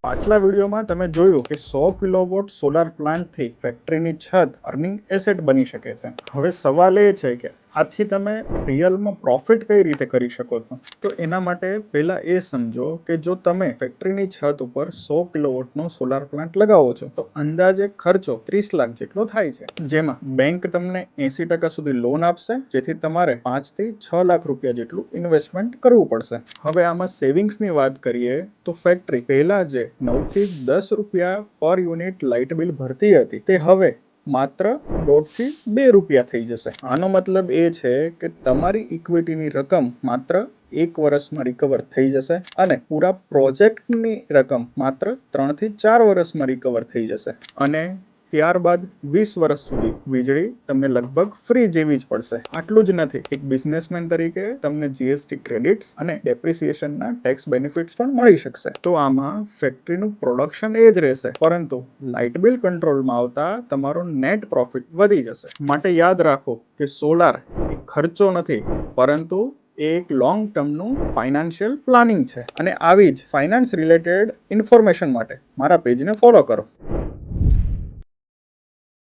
પાછલા વિડીયોમાં તમે જોયું કે 100 કિલોવોટ સોલાર પ્લાન્ટથી ફેક્ટરીની છત અર્નિંગ એસેટ બની શકે છે. હવે સવાલ એ છે કે આથી તમે રિયલમાં પ્રોફિટ કઈ રીતે કરી શકો છો. તો એના માટે પહેલા એ સમજો કે જો તમે ફેક્ટરીની છત ઉપર 100 કિલોવોટનો સોલાર પ્લાન્ટ લગાવો છો તો અંદાજે ખર્ચો 30 લાખ જેટલો થાય છે, જેમાં બેંક તમને 80% સુધી લોન આપશે, જેથી તમારે 5 થી 6 લાખ રૂપિયા જેટલું ઇન્વેસ્ટમેન્ટ કરવું પડશે. હવે આમાં સેવિંગ્સની વાત કરીએ તો ફેક્ટરી પહેલા જે 9 થી 10 રૂપિયા પર યુનિટ લાઇટ બિલ ભરતી હતી તે હવે માત્ર 1.5 થી 2 રૂપિયા થઈ જશે. આનો મતલબ એ છે કે તમારી ઇક્વિટીની રકમ માત્ર 1 વર્ષમાં રિકવર થઈ જશે અને પૂરા પ્રોજેક્ટની રકમ માત્ર 3 થી 4 વર્ષમાં રિકવર થઈ જશે. અને ત્યારબાદ 20 વર્ષ સુધી વીજળી તમને લગભગ ફ્રી જેવી જ પડશે. આટલું જ નથી, એક બિઝનેસમેન તરીકે તમને જીએસટી ક્રેડિટ્સ અને ડેપ્રિસિએશનના ટેક્સ બેનિફિટ્સ પણ મળી શકશે. તો આમાં ફેક્ટરીનું પ્રોડક્શન એ જ રહેશે, પરંતુ લાઇટ બિલ કંટ્રોલમાં આવતા તમારો નેટ પ્રોફિટ વધી જશે. માટે યાદ રાખો કે સોલાર એક ખર્ચો નથી, પરંતુ એક લોંગ ટર્મનું ફાઇનાન્શિયલ પ્લાનિંગ છે. અને આવી જ ફાઇનાન્સ રિલેટેડ ઇન્ફોર્મેશન માટે મારા પેજને ફોલો કરો.